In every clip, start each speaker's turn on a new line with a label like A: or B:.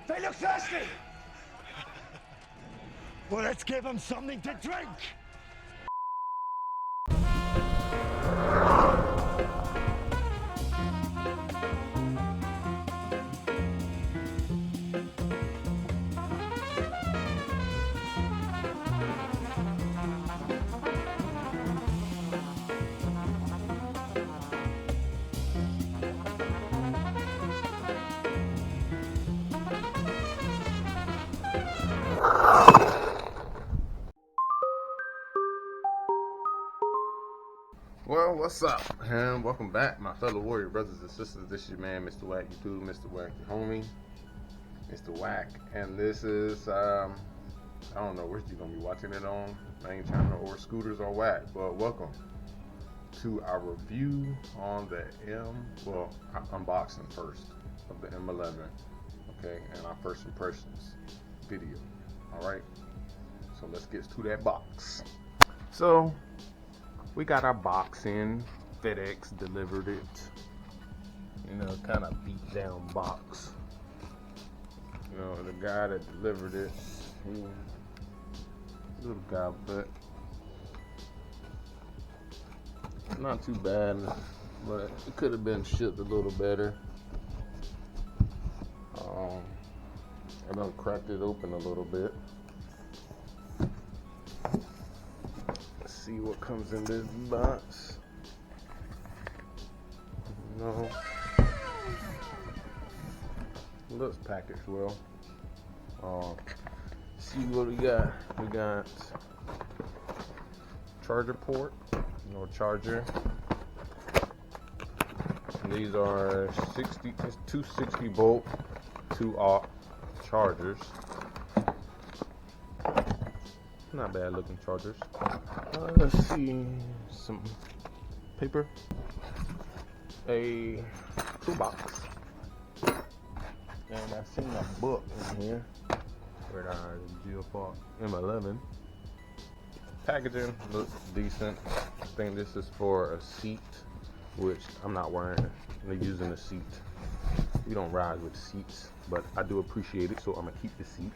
A: They look thirsty! Well, let's give them something to drink!
B: Well, what's up, and welcome back, my fellow warrior brothers and sisters. This is your man, Mr. WaCK, YouTube, Mr. WaCK, your homie, Mr. WaCK, and this is, I don't know which you're going to be watching it on, main channel or ScootersRWaCK, but welcome to our review on the unboxing first of the M11, okay, and our first impressions video, alright, so let's get to that box. So, we got our box in. FedEx delivered it. You know, kind of beat down box. You know, the guy that delivered it, he, little guy, but not too bad. But it could have been shipped a little better. I done cracked it open a little bit. See what comes in this box. No, looks packaged well. See what we got. We got charger port, no charger. And these are 260 volt, 2 aught chargers. Not bad looking chargers. Let's see, some paper, a toolbox, and I've seen a book in here with our GEOfought M11. Packaging looks decent. I think this is for a seat, which I'm not wearing. I'm using a seat. We don't ride with seats, but I do appreciate it, so I'm gonna keep the seat.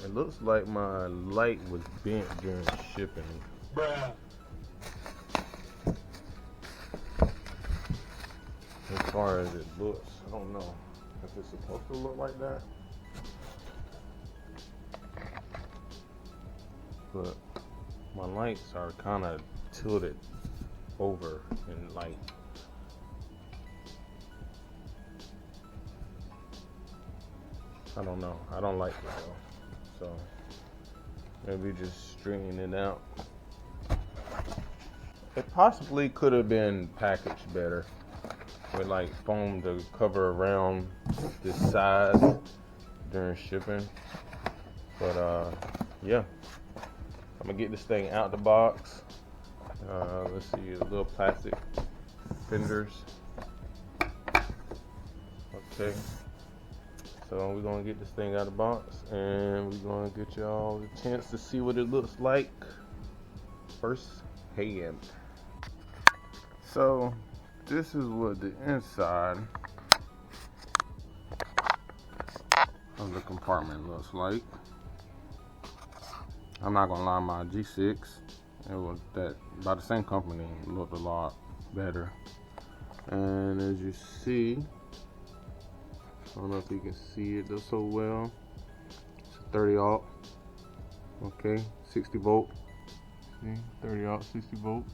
B: It looks like my light was bent during shipping. Bruh. As far as it looks, I don't know if it's supposed to look like that. But my lights are kind of tilted over and like I don't know. I don't like it though. So maybe just straighten it out. It possibly could have been packaged better with like foam to cover around this side during shipping. But yeah, I'm gonna get this thing out the box. Let's see, the little plastic fenders. Okay. So we're gonna get this thing out of the box and we're gonna get y'all the chance to see what it looks like first hand. So this is what the inside of the compartment looks like. I'm not gonna lie, my G6, it was that by the same company, looked a lot better. And as you see, I don't know if you can see it so well. It's a 30 aught. Okay, 60 volt. See, 30 aught, 60 volt.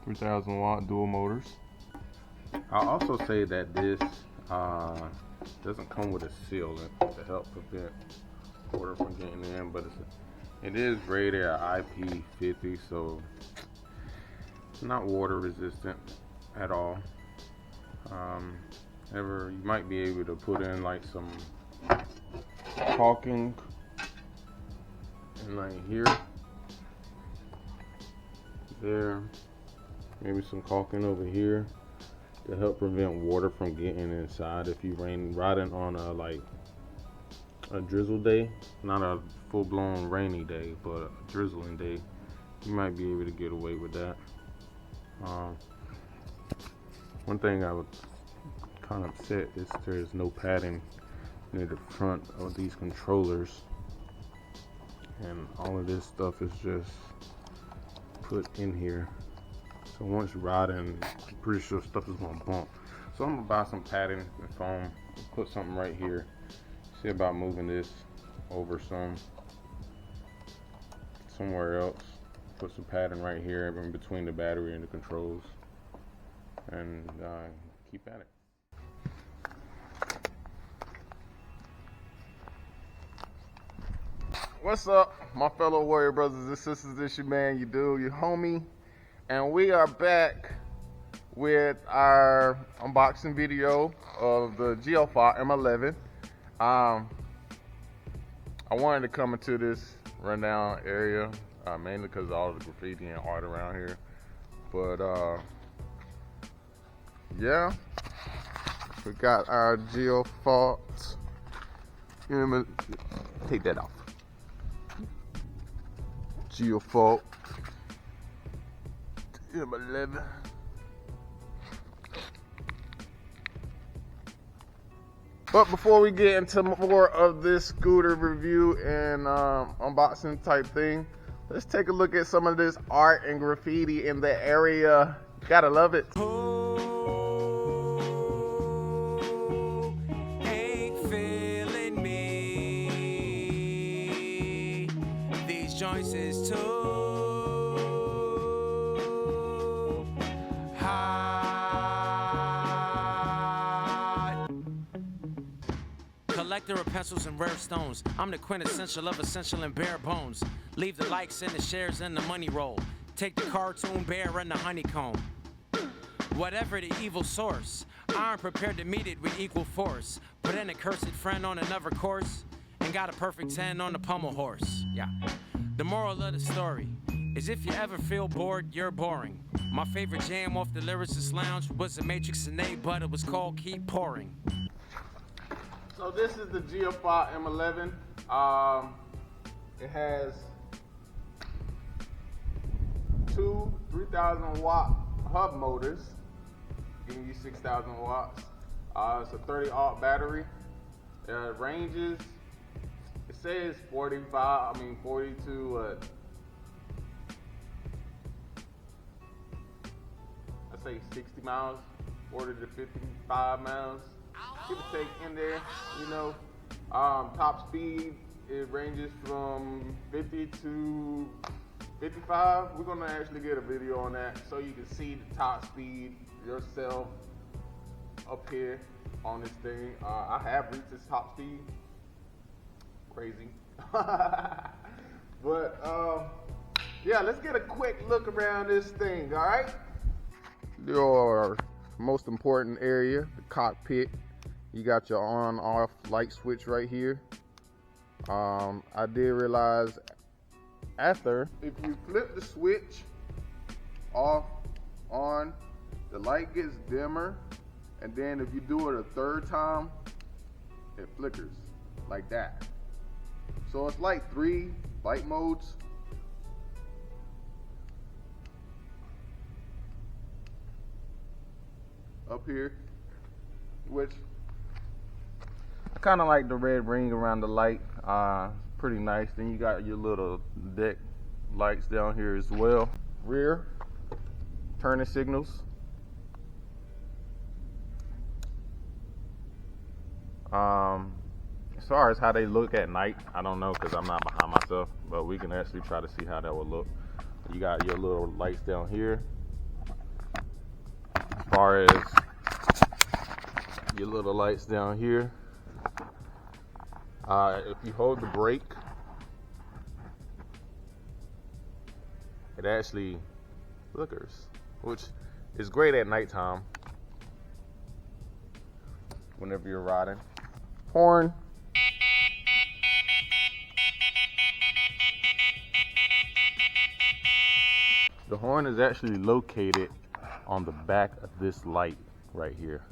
B: 3000 watt dual motors. I'll also say that this doesn't come with a seal to help prevent water from getting in, but it is rated at IP50, so it's not water resistant at all. You might be able to put in like some caulking and like here, there, maybe some caulking over here to help prevent water from getting inside if you riding on a drizzle day, not a full-blown rainy day, but a drizzling day. You might be able to get away with that. One thing I was kind of upset is there's no padding near the front of these controllers, and all of this stuff is just put in here. So once riding, I'm pretty sure stuff is gonna bump. So I'm gonna buy some padding and foam, put something right here. See about moving this over somewhere else. Put some padding right here in between the battery and the controls, and keep at it. What's up, my fellow warrior brothers and sisters? This your man, your dude, your homie, and we are back with our unboxing video of the GEOfought M11. I wanted to come into this rundown area mainly because of all the graffiti and art around here, but yeah, we got our GEOfought. Take that off. GEOfought M11. But before we get into more of this scooter review and unboxing type thing, let's take a look at some of this art and graffiti in the area. Gotta love it.
C: Ain't feeling me. These joints is too hot. Collector of pencils and rare stones. I'm the quintessential of essential and bare bones. Leave the likes and the shares and the money roll. Take the cartoon bear and the honeycomb. Whatever the evil source, I'm prepared to meet it with equal force. Put in a cursed friend on another course, and got a perfect 10 on the pommel horse. Yeah. The moral of the story is if you ever feel bored, you're boring. My favorite jam off the Lyricist Lounge was the Matrix and A, but it was called Keep Pouring.
B: So this is the GEOfought M11. It has two 3,000 watt hub motors, giving you 6,000 watts. It's a 30-aught battery. Ranges, it says 40 to I say 60 miles, 40 to 55 miles. Give or take in there, you know. Top speed, it ranges from 50 to 55. We're gonna actually get a video on that so you can see the top speed yourself up here on this thing. I have reached this top speed. Crazy. But yeah, let's get a quick look around this thing, all right? Your most important area, the cockpit. You got your on-off light switch right here. I did realize after, if you flip the switch off, on, the light gets dimmer, and then if you do it a third time, it flickers like that. So it's like 3 light modes. Up here, which I kind of like the red ring around the light. Pretty nice. Then you got your little deck lights down here as well. Rear turning signals. As far as how they look at night, I don't know because I'm not behind myself, but we can actually try to see how that would look. You got your little lights down here. As far as your little lights down here, if you hold the brake, it actually flickers, which is great at nighttime whenever you're riding. Horn. The horn is actually located on the back of this light right here.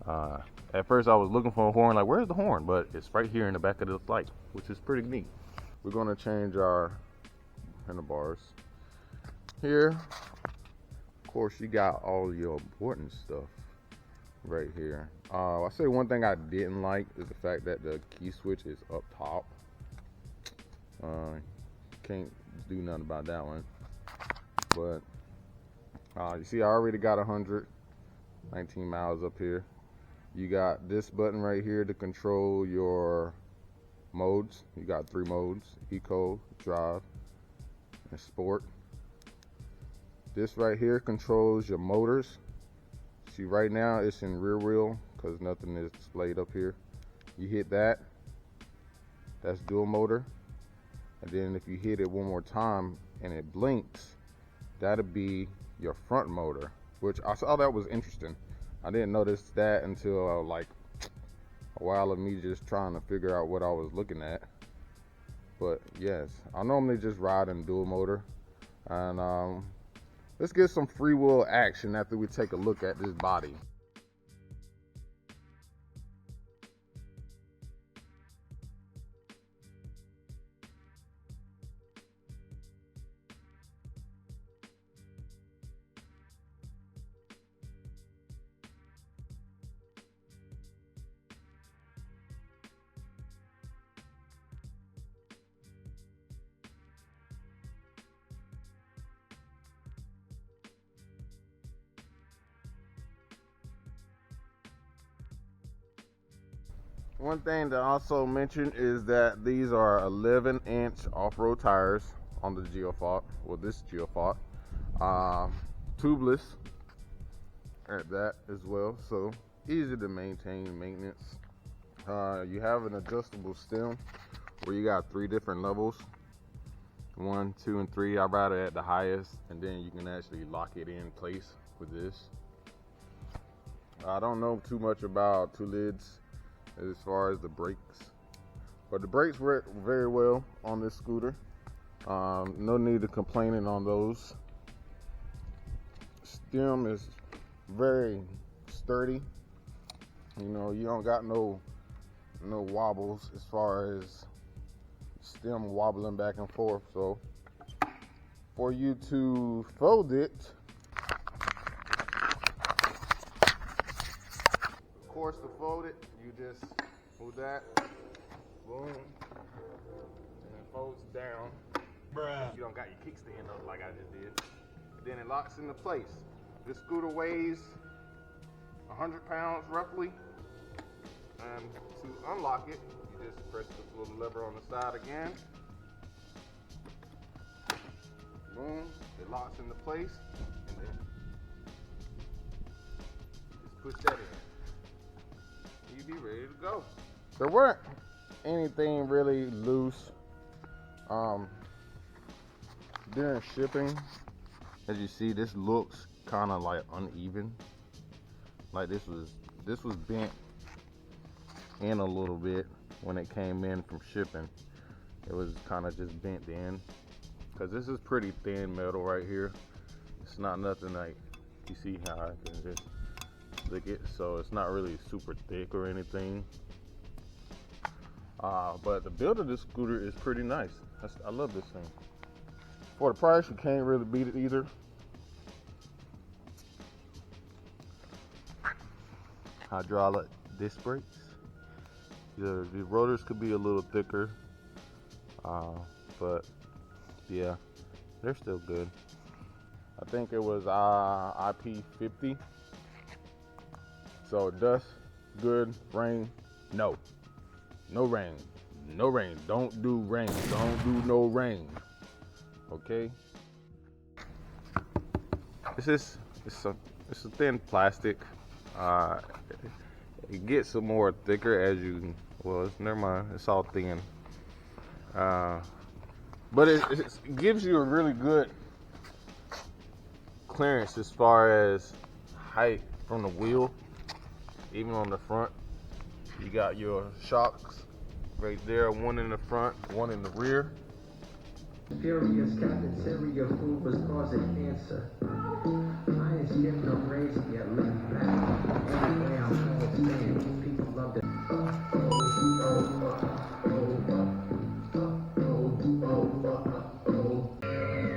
B: At first I was looking for a horn, like where's the horn? But it's right here in the back of the light, which is pretty neat. We're gonna change our handlebars. Here course, you got all your important stuff right here. I say one thing I didn't like is the fact that the key switch is up top. Can't do nothing about that one. But you see, I already got 119 miles up here. You got this button right here to control your modes. You got 3 modes: Eco, Drive, and Sport. This right here controls your motors. See, right now it's in rear wheel because nothing is displayed up here. You hit that, that's dual motor. And then if you hit it one more time and it blinks, that'll be your front motor, which I saw that was interesting. I didn't notice that until like a while of me just trying to figure out what I was looking at. But yes, I normally just ride in dual motor. And let's get some freewheel action after we take a look at this body. One thing to also mention is that these are 11-inch off-road tires on the GeoFought, well, this GeoFought, tubeless at that as well, so easy to maintain, maintenance. You have an adjustable stem where you got 3 different levels, 1, 2, and 3. I ride it at the highest, and then you can actually lock it in place with this. I don't know too much about 2 lids as far as the brakes, but the brakes work very well on this scooter. No need to complaining on those. Stem is very sturdy. You know, you don't got no wobbles as far as stem wobbling back and forth. So for you to fold it, of course, to fold it, you just move that, boom, and it folds down.
A: Bruh.
B: You don't got your kickstand up like I just did. Then it locks into place. This scooter weighs 100 pounds roughly. And to unlock it, you just press this little lever on the side again. Boom, it locks into place, and then just push that in. You'd be ready to go. There weren't anything really loose during shipping. As you see, this looks kind of like uneven. Like this was bent in a little bit when it came in from shipping. It was kind of just bent in because this is pretty thin metal right here. It's not nothing like you see how I can just lick it, so it's not really super thick or anything. But the build of this scooter is pretty nice. I love this thing. For the price, you can't really beat it either. Hydraulic disc brakes. The rotors could be a little thicker, but yeah, they're still good. I think it was IP50. So dust, good. Rain, no. No rain. No rain. Don't do rain. Don't do no rain. Okay? It's a thin plastic. It gets some more thicker as you, well, never mind. It's all thin. But it gives you a really good clearance as far as height from the wheel. Even on the front, you got your shocks right there, one in the front, one in the rear.
D: Furious cafeteria food was causing cancer. I ain't skipped no grades yet, looking back. Anyway, I'm all stand. People love it.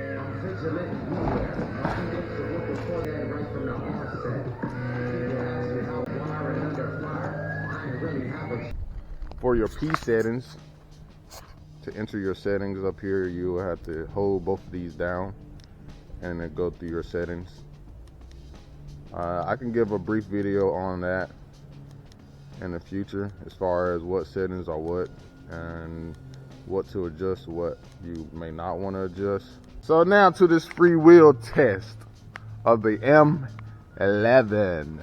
D: I'm vigilant, beware.
B: For your P settings, to enter your settings up here, you will have to hold both of these down and then go through your settings. I can give a brief video on that in the future as far as what settings are what and what to adjust, what you may not want to adjust. So now to this free will test of the M11.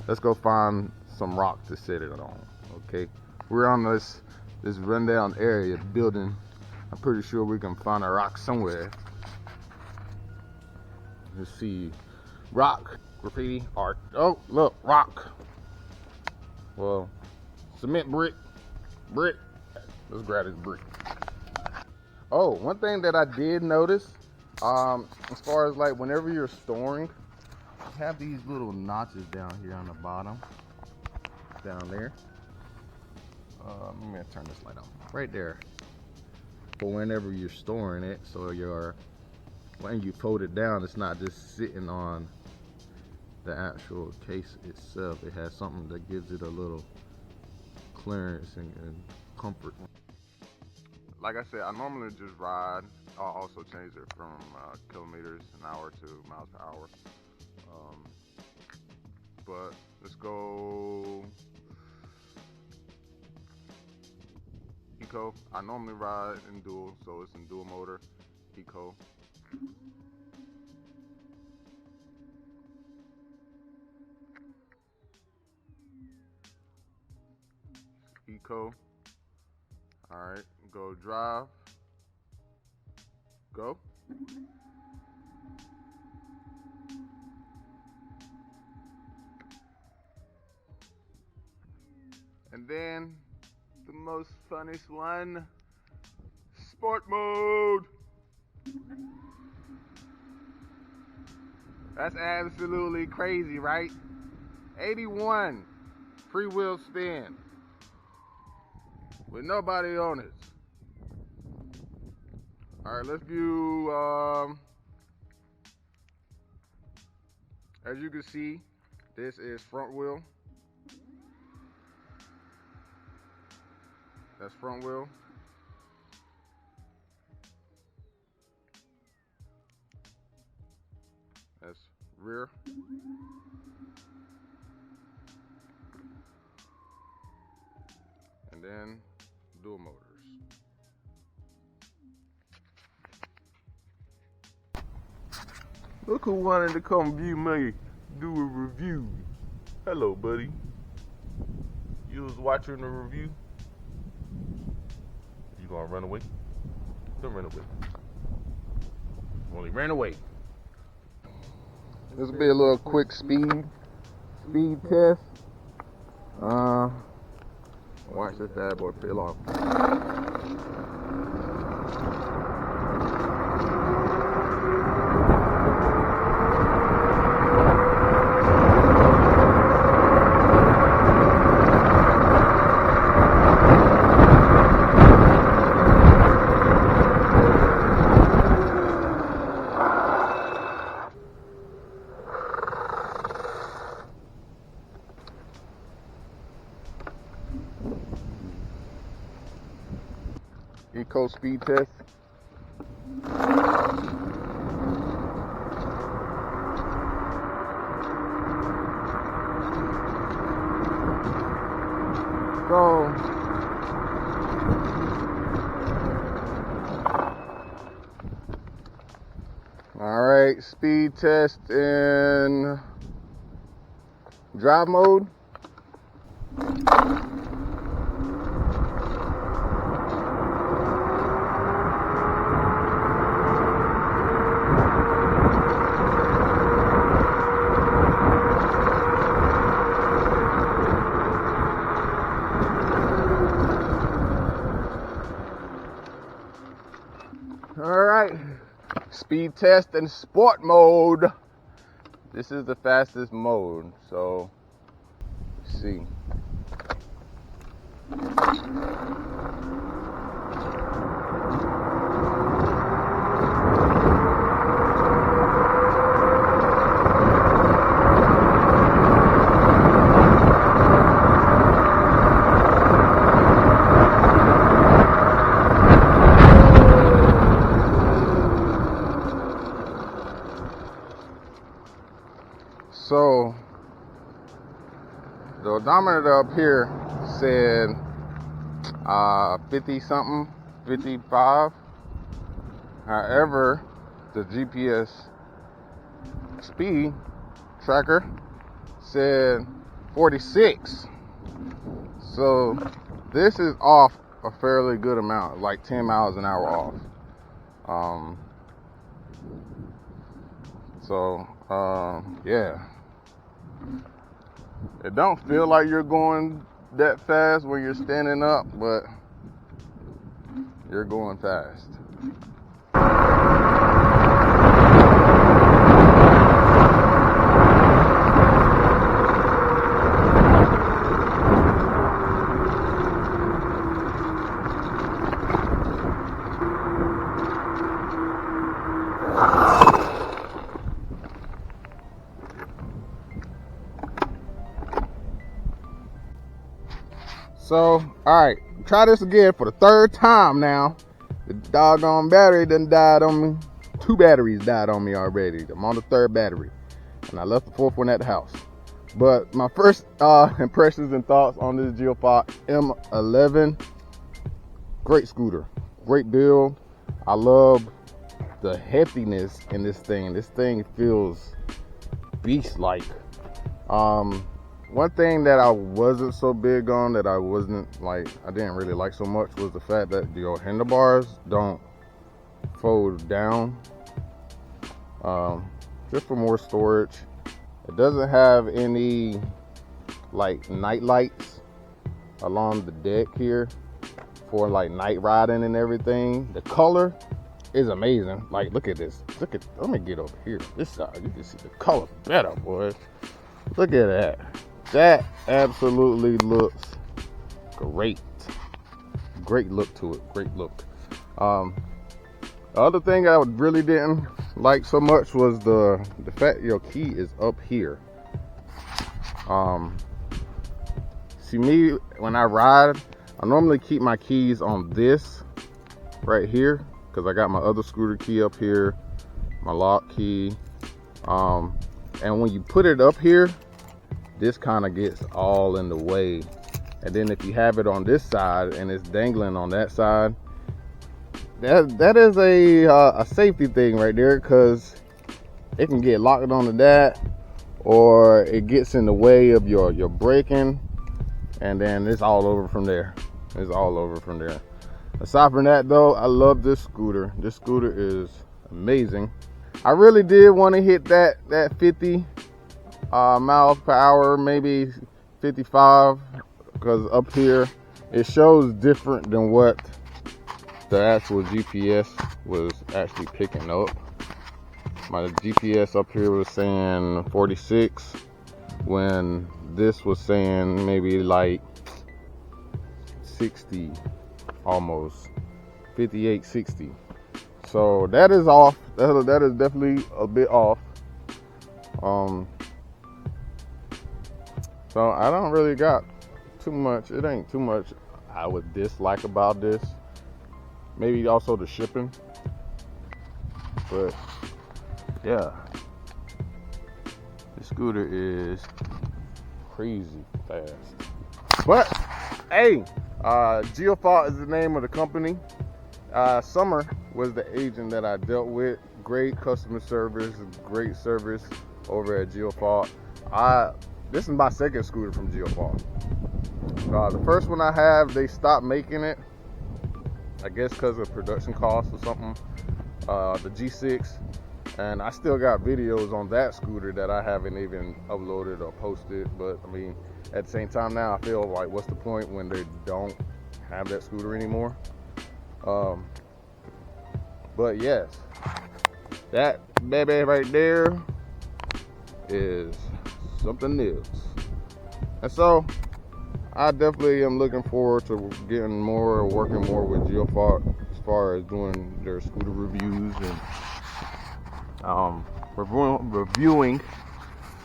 B: Let's go find some rock to set it on. Okay, we're on this rundown area building. I'm pretty sure we can find a rock somewhere. Let's see, rock, graffiti, art. Oh, look, rock. Well, cement brick. Let's grab this brick. Oh, one thing that I did notice, as far as like whenever you're storing, you have these little notches down here on the bottom, down there. Let me turn this light on. Right there. For whenever you're storing it, so when you fold it down, it's not just sitting on the actual case itself. It has something that gives it a little clearance and comfort. Like I said, I normally just ride. I'll also change it from kilometers an hour to miles per hour. But let's go eco. I normally ride in dual, so it's in dual motor, eco. Eco. All right, go drive. Go. And then the most funnest one, sport mode. That's absolutely crazy, right? 81 free wheel spin with nobody on it. All right, let's view, as you can see, this is front wheel. That's front wheel. That's rear. And then dual motors. Look who wanted to come view me do a review. Hello, buddy. You was watching the review? You gonna run away? Don't run away. Only ran away. This will be a little quick speed test. Watch this bad boy peel off. Eco speed test. So all right, speed test in drive mode. Alright, speed test in sport mode. This is the fastest mode, so let's see. So the odometer up here said 50 something, 55. However, the GPS speed tracker said 46. So this is off a fairly good amount, like 10 miles an hour off. Yeah. It don't feel like you're going that fast when you're standing up, but you're going fast. So, alright, try this again for the third time now. The doggone battery done died on me. 2 batteries died on me already. I'm on the 3rd battery. And I left the 4th one at the house. But my first impressions and thoughts on this GEOfought M11. Great scooter. Great build. I love the heftiness in this thing. This thing feels beast-like. One thing that I wasn't so big on, that I didn't really like so much, was the fact that your handlebars don't fold down. Just for more storage. It doesn't have any like night lights along the deck here for like night riding and everything. The color is amazing. Like, look at this. Let me get over here. This side, you can see the color better, boy. Look at that. That absolutely looks great. Great look to it. Great look. The other thing I really didn't like so much was the fact your key is up here. See, me, when I ride, I normally keep my keys on this right here, because I got my other scooter key up here, my lock key. And when you put it up here, this kind of gets all in the way. And then if you have it on this side and it's dangling on that side, that is a safety thing right there, because it can get locked onto that, or it gets in the way of your braking, and then it's all over from there. It's all over from there. Aside from that though, I love this scooter. This scooter is amazing. I really did want to hit that 50 miles per hour, maybe 55, because up here it shows different than what the actual GPS was actually picking up. My GPS up here was saying 46, when this was saying maybe like 60, almost 58, 60. So that is off. That is definitely a bit off. So I don't really got too much. It ain't too much I would dislike about this. Maybe also the shipping. But yeah, the scooter is crazy fast. But hey, GEOfought is the name of the company. Summer was the agent that I dealt with. Great customer service, great service over at GEOfought. This is my second scooter from GEOfought. The first one I have, they stopped making it, I guess because of production costs or something. The G6, and I still got videos on that scooter that I haven't even uploaded or posted. But I mean, at the same time now, I feel like, what's the point when they don't have that scooter anymore? But yes, that baby right there is something else. And so I definitely am looking forward to getting more, working more with GEOfought as far as doing their scooter reviews and reviewing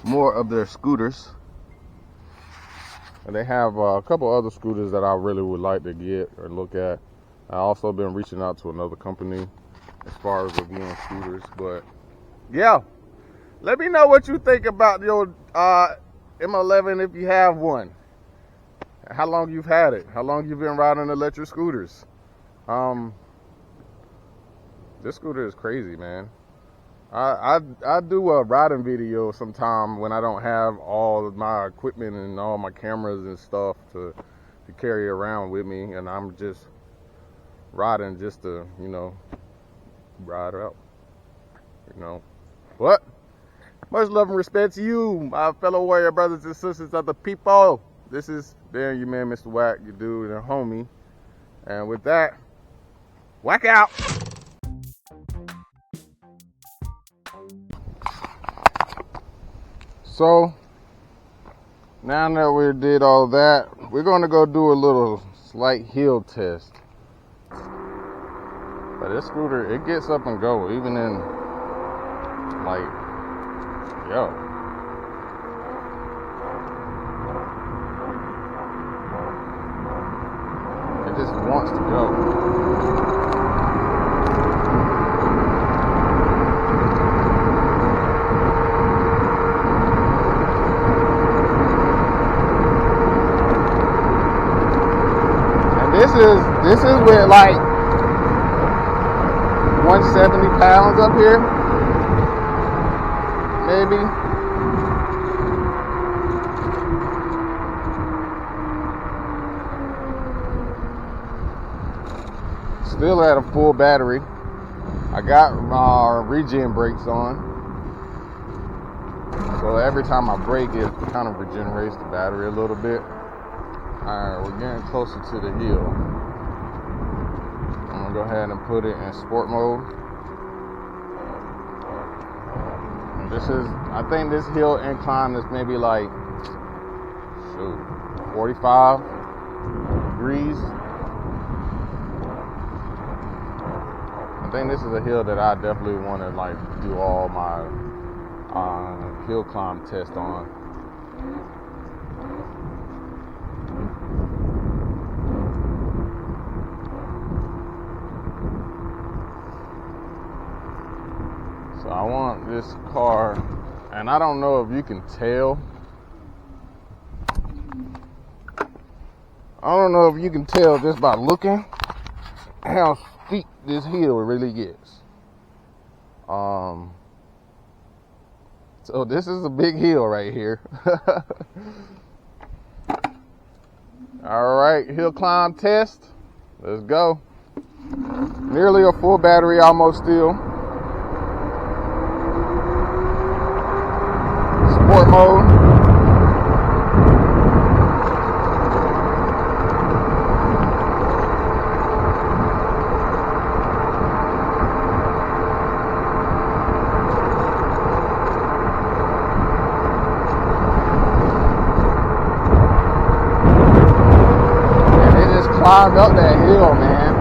B: more of their scooters. And they have a couple other scooters that I really would like to get or look at. I also been reaching out to another company as far as reviewing scooters. But yeah, Let me know what you think about your M11 if you have one. How long you've had it? How long you've been riding electric scooters? This scooter is crazy, man. I do a riding video sometime when I don't have all of my equipment and all my cameras and stuff to carry around with me, and I'm just riding just to, you know, ride out, you know. But much love and respect to you, my fellow warrior brothers and sisters of the people. This is Darren, your man, Mr. WaCK, your dude and homie. And with that, WaCK out. So now that we did all that, we're going to go do a little slight hill test. But this scooter, it gets up and go, even in, like, yo. It just wants to go. This is with like 170 pounds up here, maybe. Still at a full battery. I got regen brakes on, so every time I brake, it kind of regenerates the battery a little bit. Alright, we're getting closer to the hill. I'm gonna go ahead and put it in sport mode. And this is, I think this hill incline is maybe like, 45 degrees. I think this is a hill that I definitely want to like do all my hill climb test on. So I want this car, and I don't know if you can tell. I don't know if you can tell just by looking how steep this hill really gets. So this is a big hill right here. All right, hill climb test. Let's go. Nearly a full battery, almost still. Sport mode. Climbed up that hill, man.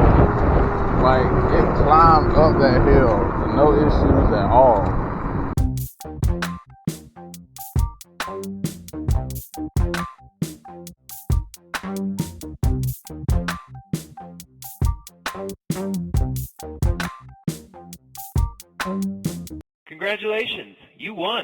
B: Like, it climbed up that hill with no issues at all.
E: Congratulations, you won.